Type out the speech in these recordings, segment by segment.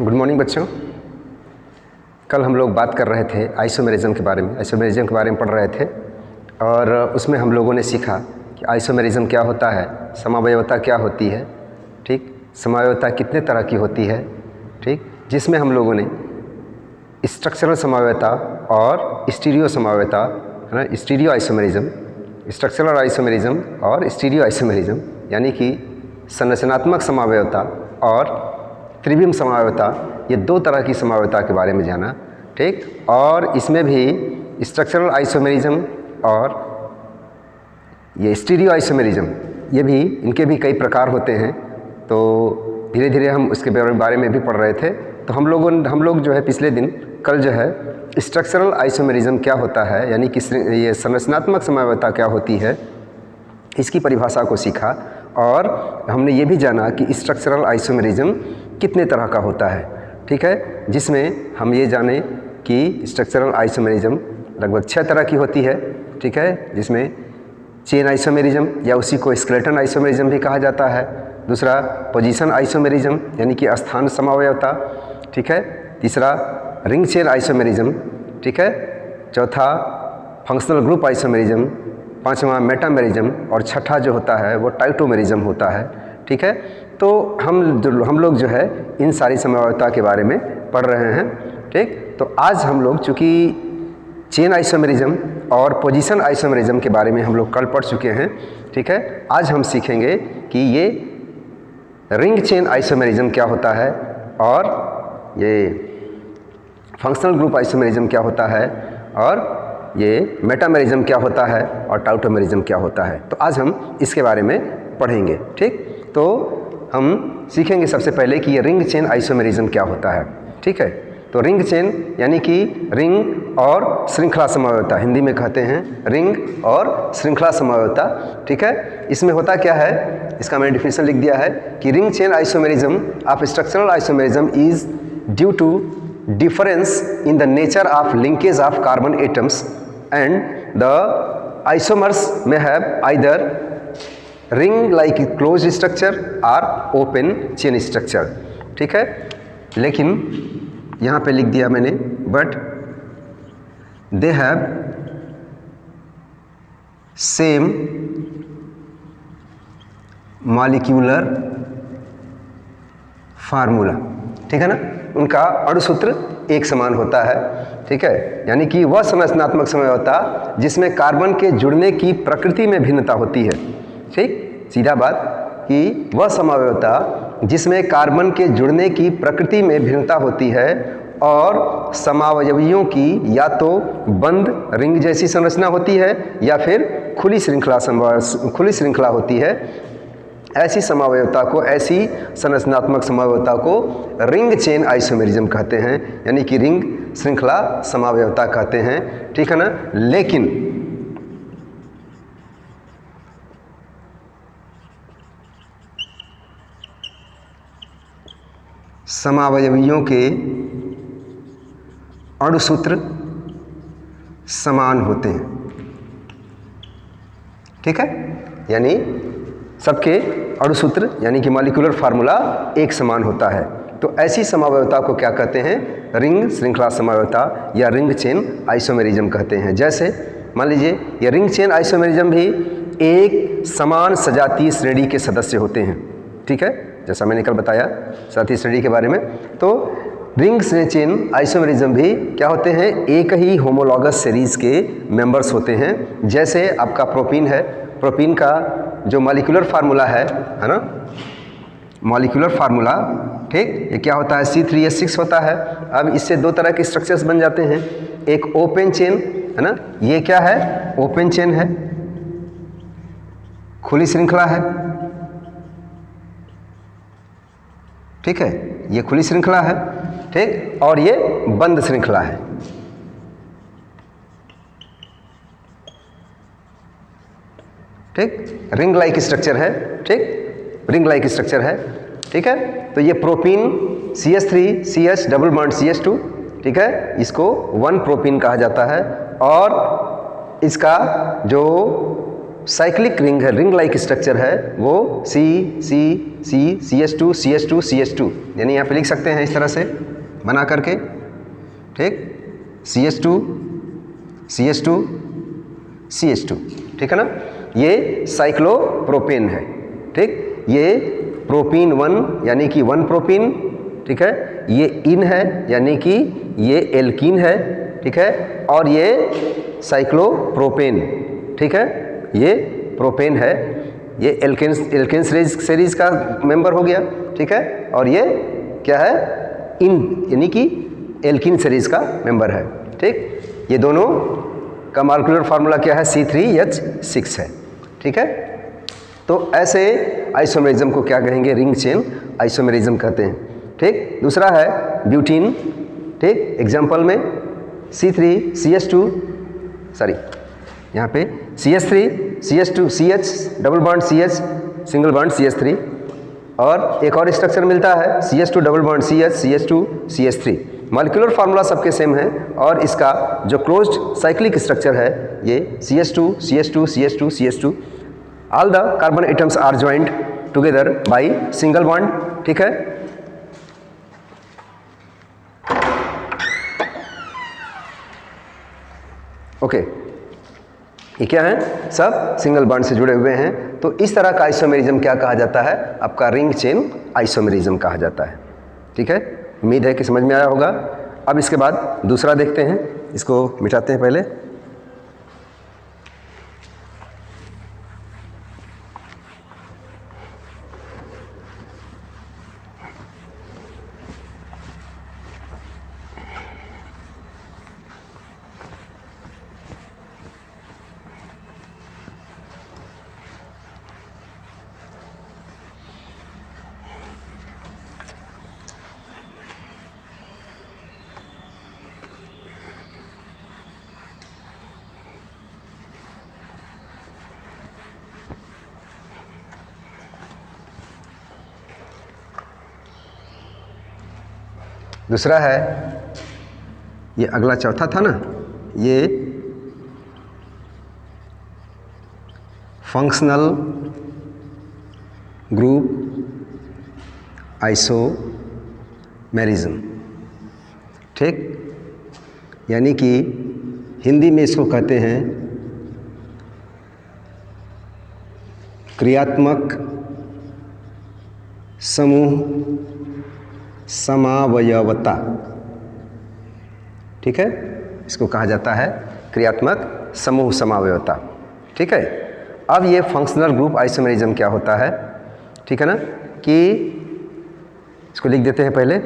Good morning बच्चों। कल हम लोग बात कर रहे थे आइसोमेरिज्म के बारे में। आइसोमेरिज्म के बारे में पढ़ रहे थे और उसमें हम लोगों ने सीखा कि आइसोमेरिज्म क्या होता है, समावयवता क्या होती है, ठीक, समावयवता कितने तरह की होती है, ठीक, जिसमें हम लोगों ने स्ट्रक्चरल समावयवता और स्टीरियो समावयवता, है ना, स्टीरियो आइसोमेरिज्म, स्ट्रक्चरल आइसोमेरिज्म और स्टीरियो आइसोमेरिज्म, यानी कि संरचनात्मक समावयवता और त्रिविम समावयवता, ये दो तरह की समावयवता के बारे में जाना, ठीक। और इसमें भी स्ट्रक्चरल आइसोमेरिज्म और ये स्टीरियो आइसोमेरिज्म, ये भी, इनके भी कई प्रकार होते हैं। तो धीरे धीरे हम उसके बारे में भी पढ़ रहे थे। तो हम लोग जो है पिछले दिन, कल जो है स्ट्रक्चरल आइसोमेरिज्म क्या होता है, यानी कि ये संरचनात्मक समावयवता क्या होती है, इसकी परिभाषा को सीखा। और हमने ये भी जाना कि स्ट्रक्चरल आइसोमेरिज्म कितने तरह का होता है, ठीक है, जिसमें हम ये जाने कि स्ट्रक्चरल आइसोमेरिज्म लगभग 6 तरह की होती है, ठीक है, जिसमें चेन आइसोमेरिज्म या उसी को स्केलेटन आइसोमेरिज्म भी कहा जाता है। दूसरा पोजीशन आइसोमेरिज्म, यानी कि स्थान समावयवता, ठीक है। तीसरा रिंग चेन आइसोमेरिज्म, ठीक है। चौथा फंक्शनल ग्रुप आइसोमेरिज्म, पांचवा मेटामेरिज्म और छठा जो होता है वो टाइटोमेरिज्म होता है, ठीक है। तो हम लोग जो है इन सारी समावयवता के बारे में पढ़ रहे हैं, ठीक। तो आज हम लोग चूँकि चेन आइसोमेरिज्म और पोजीशन आइसोमेरिज्म के बारे में हम लोग कल पढ़ चुके हैं, ठीक है। आज हम सीखेंगे कि ये रिंग चेन आइसोमेरिज्म क्या होता है और ये फंक्शनल ग्रुप आइसोमेरिज्म क्या होता है और ये मेटामेरिज्म क्या होता है और टाउटोमेरिज्म क्या होता है। तो आज हम इसके बारे में पढ़ेंगे, ठीक। तो हम सीखेंगे सबसे पहले कि ये रिंग चेन आइसोमेरिज्म क्या होता है, ठीक है। तो रिंग चेन यानी कि रिंग और श्रृंखला समावयवता, हिंदी में कहते हैं रिंग और श्रृंखला समावयवता, ठीक है। इसमें होता क्या है, इसका मैंने डिफिनेशन लिख दिया है कि ring chain isomerism of structural isomerism is due to difference in the nature of linkage of carbon atoms and the isomers may have either ring like closed structure or open chain structure, ठीक है। लेकिन यहाँ पे लिख दिया मैंने but they have same molecular formula, ठीक है ना, उनका अणुसूत्र एक समान होता है, ठीक है। यानी कि वह संरचनात्मक समावयवता जिसमें कार्बन के जुड़ने की प्रकृति में भिन्नता होती है, ठीक, सीधा बात कि वह समावयवता जिसमें कार्बन के जुड़ने की प्रकृति में भिन्नता होती है और समावयवियों की या तो बंद रिंग जैसी संरचना होती है या फिर खुली श्रृंखला होती है, ऐसी समावयवता को, ऐसी संरचनात्मक समावयवता को रिंग चेन आइसोमेरिज्म कहते हैं, यानी कि रिंग श्रृंखला समावयवता कहते हैं, ठीक है ना। लेकिन समावयवियों के अणुसूत्र समान होते हैं, ठीक है, यानी सबके अणुसूत्र यानी कि मॉलिक्यूलर फार्मूला एक समान होता है। तो ऐसी समावयवता को क्या कहते हैं, रिंग श्रृंखला समावयवता या रिंग चेन आइसोमेरिज्म कहते हैं। जैसे मान लीजिए ये रिंग चेन आइसोमेरिज्म भी एक समान सजातीय श्रेणी के सदस्य होते हैं, ठीक है, जैसा मैंने कल बताया सजातीय श्रेणी के बारे में। तो रिंग चेन आइसोमेरिज्म भी क्या होते हैं, एक ही होमोलॉगस सीरीज के मेंबर्स होते हैं। जैसे आपका प्रोपीन है, प्रोपीन का जो मॉलिक्यूलर फार्मूला है ना, मॉलिक्यूलर फार्मूला, ठीक, ये क्या होता है, C3H6 होता है। अब इससे दो तरह के स्ट्रक्चर्स बन जाते हैं, एक ओपन चेन है ना, ये क्या है, ओपन चेन है, खुली श्रृंखला है, ठीक है, ये खुली श्रृंखला है, ठीक, और ये बंद श्रृंखला है, ठीक, रिंग लाइक स्ट्रक्चर है, ठीक, रिंग लाइक स्ट्रक्चर है, ठीक है। तो ये propene CH3CH double bond CH2, ठीक है, इसको 1 प्रोपीन कहा जाता है। और इसका जो साइक्लिक रिंग है, रिंग लाइक स्ट्रक्चर है, वो CH2 CH2 CH2, यानी यहाँ पे लिख सकते हैं इस तरह से बना करके, ठीक, CH2 CH2 CH2, ठीक है ना। ये साइक्लोप्रोपेन है, ठीक, ये प्रोपीन 1 यानी कि 1 प्रोपीन, ठीक है, ये इन है यानी कि ये एल्कीन है, ठीक है, और ये साइक्लोप्रोपेन, ठीक है, ये प्रोपेन है, ये एल्केन सीरीज का मेंबर हो गया, ठीक है, और ये क्या है, इन यानी कि एल्कीन सीरीज का मेंबर है, ठीक। ये दोनों का मॉलिक्यूलर फार्मूला क्या है, C3H6 है, ठीक है। तो ऐसे आइसोमेरिज्म को क्या कहेंगे, रिंग चेन आइसोमेरिज्म कहते हैं, ठीक। दूसरा है ब्यूटीन, ठीक, एग्जाम्पल में C3CH2 सॉरी यहाँ पे CH3 CH2 CH double bond CH single bond CH3, और एक और स्ट्रक्चर मिलता है CH2 double bond CH CH2 CH3। Molecular formula सबके सेम है, और इसका जो क्लोज्ड साइक्लिक स्ट्रक्चर है ये CH2 CH2 CH2 CH2। All the carbon atoms are joint together by single bond, ठीक है। ओके, ये क्या है, सब सिंगल बॉन्ड से जुड़े हुए हैं। तो इस तरह का आइसोमेरिज्म क्या कहा जाता है, आपका रिंग चेन आइसोमेरिज्म कहा जाता है, ठीक है। उम्मीद है कि समझ में आया होगा। अब इसके बाद दूसरा देखते हैं, इसको मिटाते हैं पहले। दूसरा है, ये अगला चौथा था ना, ये फंक्शनल ग्रुप आइसोमेरिज्म, ठीक, यानी कि हिंदी में इसको कहते हैं क्रियात्मक समूह समावयवता, ठीक है, इसको कहा जाता है क्रियात्मक समूह समावयवता, ठीक है। अब ये फंक्शनल ग्रुप आइसोमेरिज्म क्या होता है, ठीक है ना, कि इसको लिख देते हैं पहले।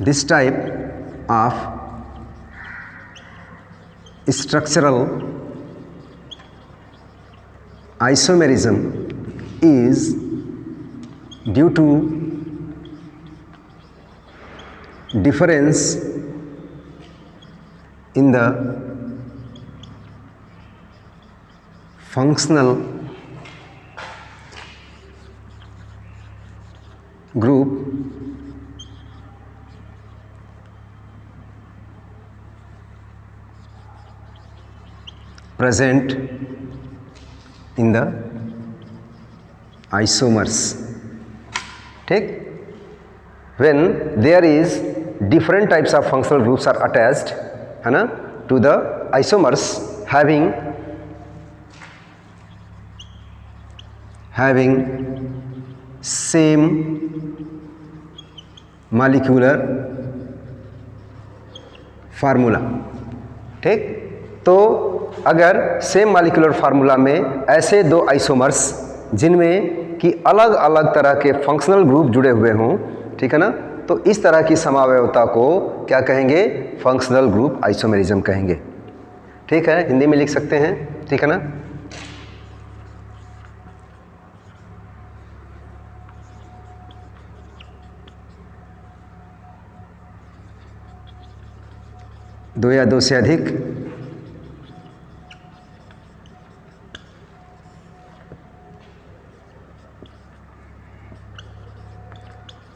This type of structural isomerism is due to difference in the functional group present in the isomers, ठीक। when there is different types of functional groups are attached, है ना, to the isomers having same molecular formula, ठीक। तो अगर same molecular formula में ऐसे दो isomers जिनमें कि अलग अलग तरह के फंक्शनल ग्रुप जुड़े हुए हों, ठीक है ना, तो इस तरह की समावयवता को क्या कहेंगे, फंक्शनल ग्रुप आइसोमेरिज्म कहेंगे, ठीक है। हिंदी में लिख सकते हैं, ठीक है ना। दो या दो से अधिक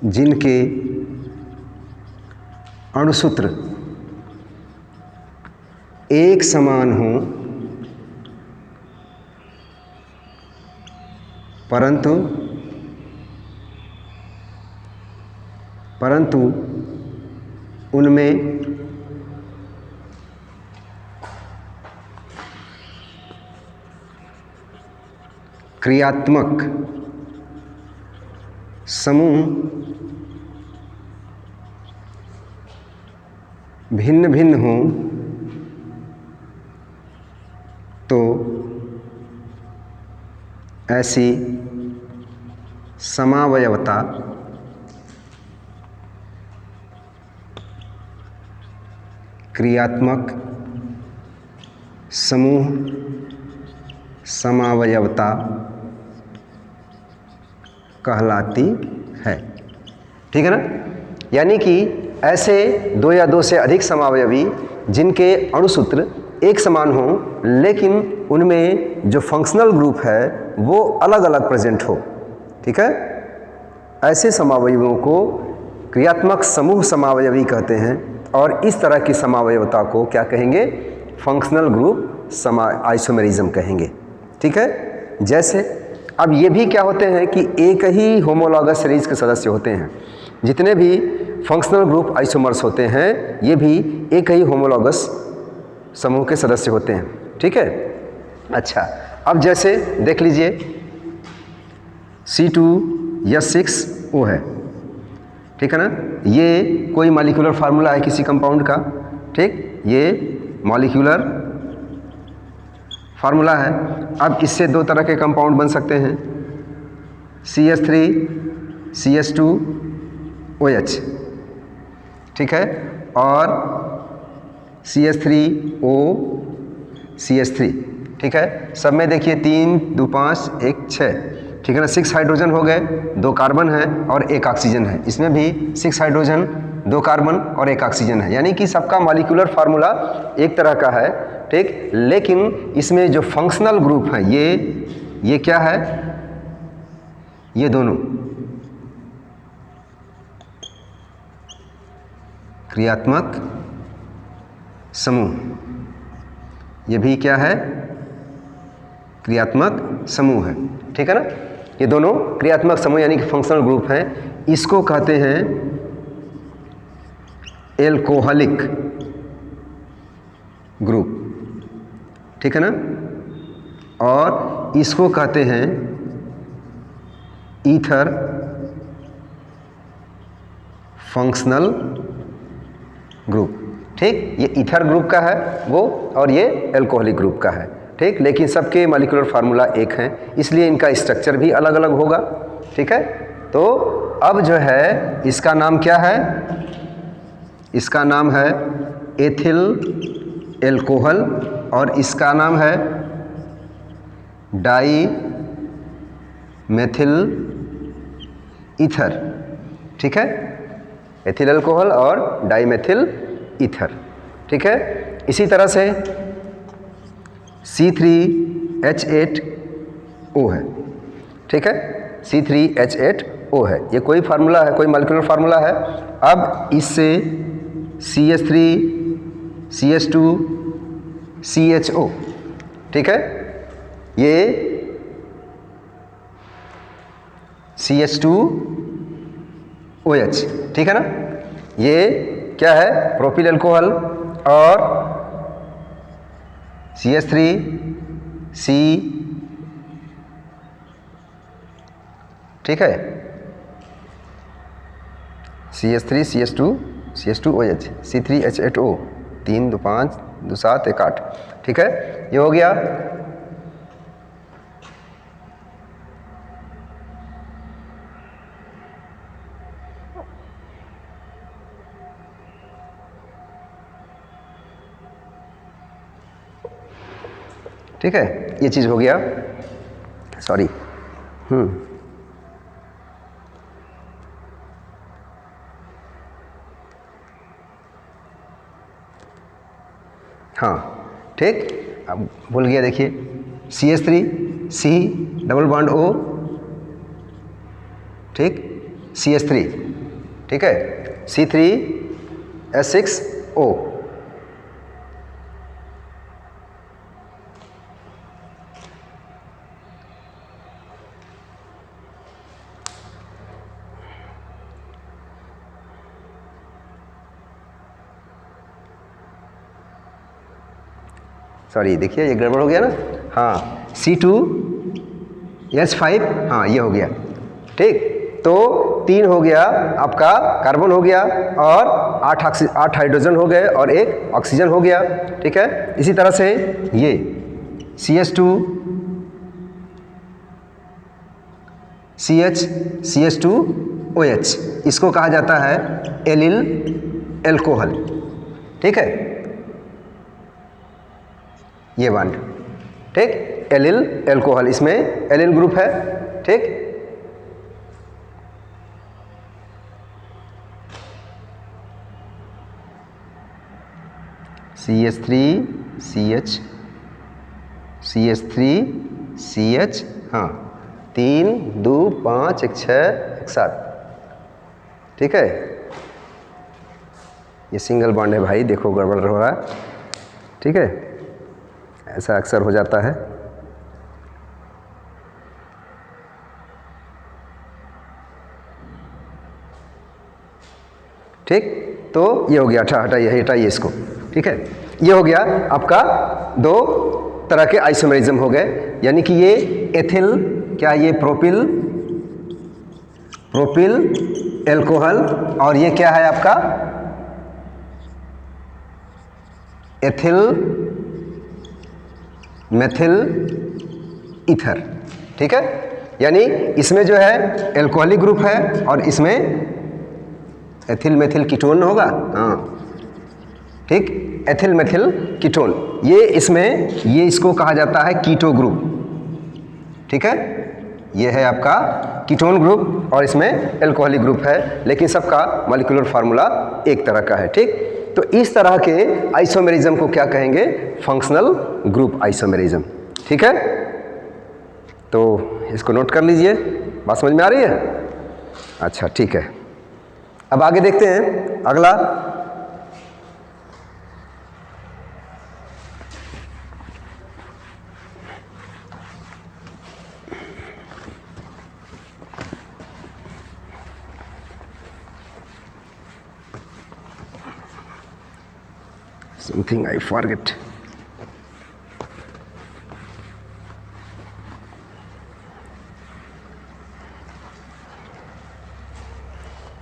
जिनके अणुसूत्र एक समान हों परंतु उनमें क्रियात्मक समूह भिन्न भिन्न हों तो ऐसी समावयवता क्रियात्मक समूह समावयवता कहलाती है। ठीक है ना। यानी कि ऐसे दो या दो से अधिक समावयवी जिनके अणुसूत्र एक समान हों लेकिन उनमें जो फंक्शनल ग्रुप है वो अलग अलग प्रेजेंट हो। ठीक है। ऐसे समावयवों को क्रियात्मक समूह समावयवी कहते हैं और इस तरह की समावयवता को क्या कहेंगे? फंक्शनल ग्रुप आइसोमेरिज्म कहेंगे। ठीक है। जैसे अब ये भी क्या होते हैं कि एक ही होमोलॉगस सीरीज के सदस्य होते हैं। जितने भी फंक्शनल ग्रुप आइसोमर्स होते हैं ये भी एक ही होमोलॉगस समूह के सदस्य होते हैं। ठीक है। अच्छा, अब जैसे देख लीजिए C2H6O है। ठीक है ना। ये कोई मॉलिक्यूलर फार्मूला है किसी कंपाउंड का। ठीक, ये मॉलिक्यूलर फार्मूला है। अब इससे दो तरह के कंपाउंड बन सकते हैं, CH3CH2OH। ठीक है, और CH3OCH3। ठीक है, सब में देखिए 3 2 5 1 6। ठीक है ना। 6 हाइड्रोजन हो गए, 2 कार्बन है और 1 ऑक्सीजन है। इसमें भी 6 हाइड्रोजन 2 कार्बन और 1 ऑक्सीजन है। यानी कि सबका मॉलिक्यूलर फार्मूला एक तरह का है। ठीक, लेकिन इसमें जो फंक्शनल ग्रुप है ये क्या है? ये दोनों क्रियात्मक समूह, ये भी क्या है? क्रियात्मक समूह है। ठीक है ना। ये दोनों क्रियात्मक समूह यानी कि फंक्शनल ग्रुप हैं। इसको कहते हैं एल्कोहलिक ग्रुप। ठीक है ना। और इसको कहते हैं ईथर फंक्शनल ग्रुप। ठीक, ये ईथर ग्रुप का है वो और ये एल्कोहलिक ग्रुप का है। ठीक, लेकिन सबके मॉलिक्यूलर फार्मूला एक हैं इसलिए इनका स्ट्रक्चर भी अलग अलग होगा। ठीक है। तो अब जो है इसका नाम क्या है? इसका नाम है एथिल एल्कोहल और इसका नाम है डाई मेथिल ईथर। ठीक है, एथिल अल्कोहल और डाई मेथिल ईथर। ठीक है। इसी तरह से C3H8O है। ठीक है, C3H8O है। ये कोई फार्मूला है, कोई मॉलिक्यूलर फार्मूला है। अब इससे CH3CH2CHO। ठीक है, ये CH2OH। ठीक है ना। ये क्या है? प्रोपिल अल्कोहल और CH3C। ठीक है, CH3CH2CH2OH C3H8O 3 2 5 2 7 1 8। ठीक है, ये हो गया। ठीक है, ये चीज़ हो गया। सॉरी। हाँ, ठीक, अब भूल गया। देखिए CH3C डबल बॉन्ड O। ठीक, CH3। ठीक है, C3H6O। सॉरी देखिए ये गड़बड़ हो गया ना, हाँ C2H5, हाँ ये हो गया, ठीक। तो 3 हो गया आपका कार्बन हो गया और 8 हाइड्रोजन हो गए और 1 ऑक्सीजन हो गया, ठीक है। इसी तरह से ये CH2OH, इसको कहा जाता है एलिल एल्कोहल, ठीक है, ये बॉन्ड, ठीक, एलिल एल्कोहल, इसमें एलिल ग्रुप है, ठीक। CH3CH, हाँ 3 2 5 1 6 1 7, ठीक है। ये सिंगल बॉन्ड है भाई, देखो गड़बड़ हो रहा है, ठीक है, ऐसा अक्सर हो जाता है। ठीक, तो ये हो गया, हटाइए इसको, ठीक है। ये हो गया आपका 2 तरह के आइसोमेरिज्म हो गए, यानी कि ये एथिल, क्या ये प्रोपिल एल्कोहल, और ये क्या है आपका एथिल मेथिल ईथर, ठीक है। यानी इसमें जो है एल्कोहलिक ग्रुप है और इसमें एथिल मेथिल कीटोन होगा, हाँ ठीक, एथिल मेथिल कीटोन, ये इसको कहा जाता है कीटो ग्रुप, ठीक है। ये है आपका कीटोन ग्रुप और इसमें एल्कोहलिक ग्रुप है, लेकिन सबका मॉलिक्यूलर फार्मूला एक तरह का है, ठीक। तो इस तरह के आइसोमेरिज्म को क्या कहेंगे, फंक्शनल ग्रुप आइसोमेरिज्म, ठीक है। तो इसको नोट कर लीजिए, बात समझ में आ रही है? अच्छा ठीक है, अब आगे देखते हैं अगला। Something I forget.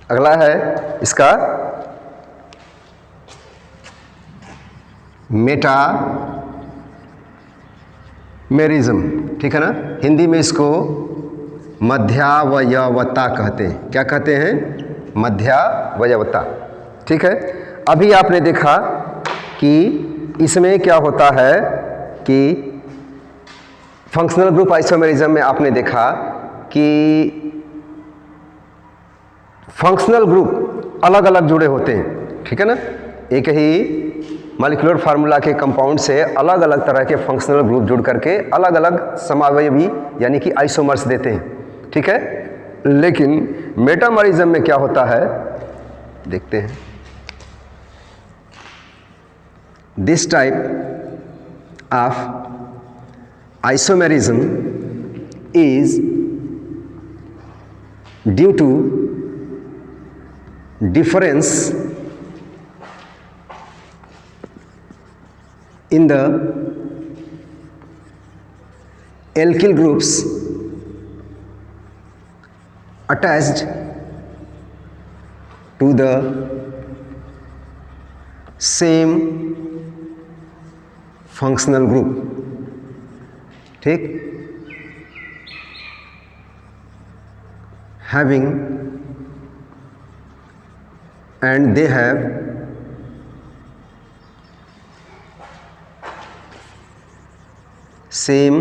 अगला है इसका मेटामेरिज्म, ठीक है ना। हिंदी में इसको मध्यावयवता कहते हैं। क्या कहते हैं? मध्यावयवता, ठीक है। अभी आपने देखा कि इसमें क्या होता है कि फंक्शनल ग्रुप आइसोमेरिज्म में आपने देखा कि फंक्शनल ग्रुप अलग अलग जुड़े होते हैं, ठीक है ना। एक ही मॉलिक्यूलर फार्मूला के कंपाउंड से अलग अलग तरह के फंक्शनल ग्रुप जुड़ करके अलग अलग समावयवी यानी कि आइसोमर्स देते हैं, ठीक है। लेकिन मेटामेरिज्म में क्या होता है देखते हैं। This type of isomerism is due to difference in the alkyl groups attached to the same functional group, ठीक, having and they have same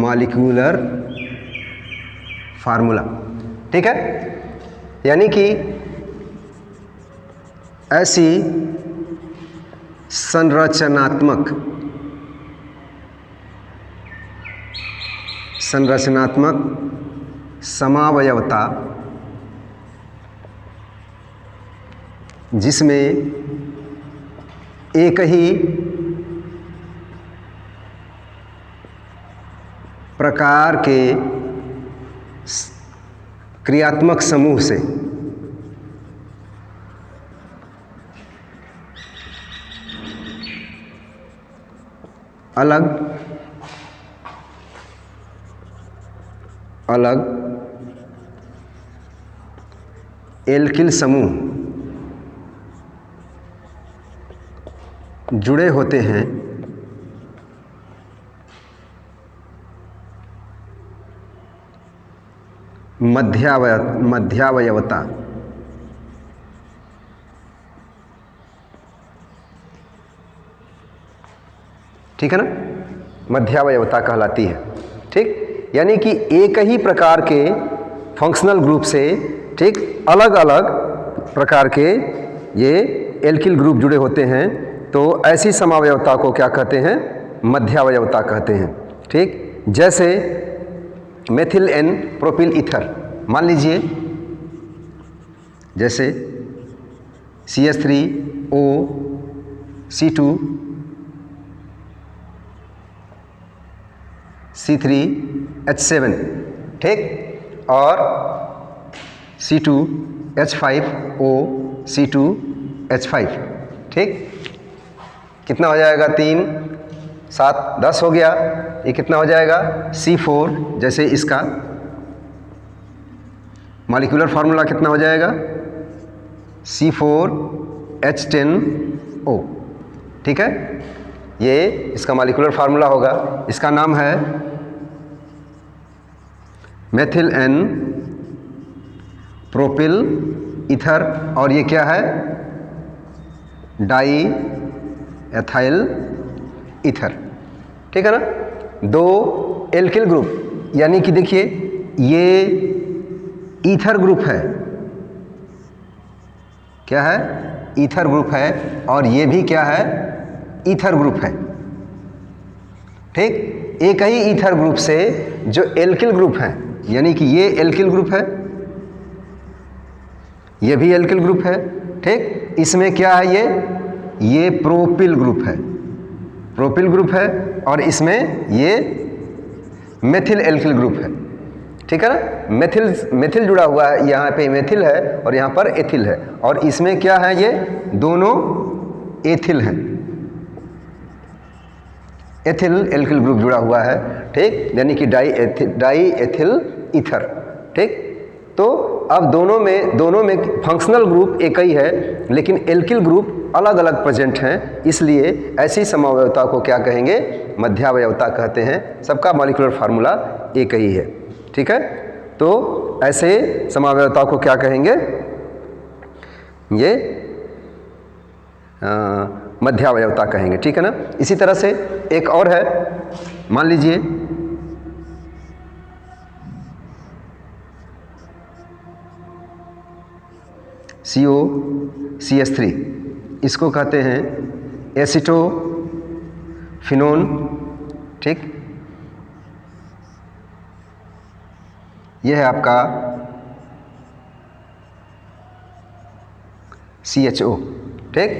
molecular formula, ठीक है। यानी कि ऐसी संरचनात्मक समावयवता जिसमें एक ही प्रकार के क्रियात्मक समूह से अलग अलग एल्किल समूह जुड़े होते हैं मध्यावयवता। ठीक है ना, मध्यावयवता कहलाती है। ठीक, यानी कि एक ही प्रकार के फंक्शनल ग्रुप से, ठीक, अलग अलग प्रकार के ये एल्किल ग्रुप जुड़े होते हैं, तो ऐसी समावयवता को क्या कहते हैं? मध्यावयवता कहते हैं। ठीक, जैसे मेथिल एन प्रोपिल ईथर, मान लीजिए जैसे CH3O C2 C3H7, ठीक, और C2H5O C2H5, ठीक, कितना हो जाएगा? 3 7 10 हो गया। ये कितना हो जाएगा? C4, जैसे इसका मॉलिक्यूलर फार्मूला कितना हो जाएगा? C4H10O, ठीक है, ये इसका मॉलिक्यूलर फार्मूला होगा। इसका नाम है मेथिल एन प्रोपिल ईथर, और ये क्या है? Di ethyl ether. ठीक है ना, दो एल्किल ग्रुप, यानी कि देखिए ये ईथर ग्रुप है, क्या है? ईथर ग्रुप है, और ये भी क्या है? ईथर ग्रुप है। ठीक, एक ही ईथर ग्रुप से जो एल्किल ग्रुप है, यानी कि ये एल्किल ग्रुप है, ये भी एल्किल ग्रुप है। ठीक, इसमें क्या है? ये प्रोपिल ग्रुप है, प्रोपिल ग्रुप है, और इसमें ये मेथिल एल्किल ग्रुप है। ठीक है ना, मेथिल जुड़ा हुआ है, यहाँ पे मेथिल है और यहाँ पर एथिल है, और इसमें क्या है? ये दोनों एथिल हैं, एथिल एल्किल ग्रुप जुड़ा हुआ है। ठीक, यानी कि डाई एथिल ईथर। ठीक, तो अब दोनों में फंक्शनल ग्रुप एक ही है, लेकिन एल्किल ग्रुप अलग अलग प्रेजेंट हैं, इसलिए ऐसी समावयवता को क्या कहेंगे? मध्यावयवता कहते हैं। सबका मॉलिक्यूलर फार्मूला एक ही है। ठीक है, तो ऐसे समावयवता को क्या कहेंगे? ये मध्यावयवता कहेंगे। ठीक है ना, इसी तरह से एक और है, मान लीजिए COCH3, इसको कहते हैं एसिटोफिनोन। ठीक, यह है आपका CHO। ठीक,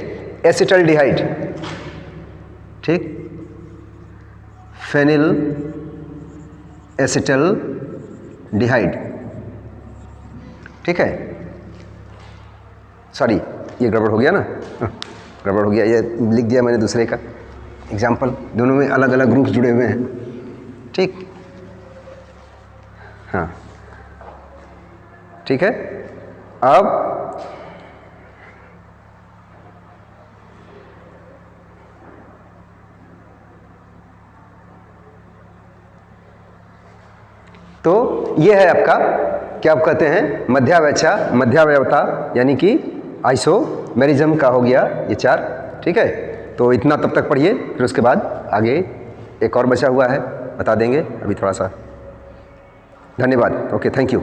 एसिटल्डिहाइड, ठीक, फेनिल एसिटल्डिहाइड। ठीक है, सॉरी ये गड़बड़ हो गया ना, गड़बड़ हो गया, ये लिख दिया मैंने दूसरे का एग्जाम्पल। दोनों में अलग अलग ग्रुप्स जुड़े हुए हैं। ठीक, हाँ, ठीक है। अब तो ये है आपका, क्या आप कहते हैं? मध्यावयवता, यानी कि आइसोमेरिज्म का हो गया ये 4। ठीक है, तो इतना तब तक पढ़िए, फिर उसके बाद आगे एक और बचा हुआ है, बता देंगे अभी थोड़ा सा। धन्यवाद। Okay, thank you.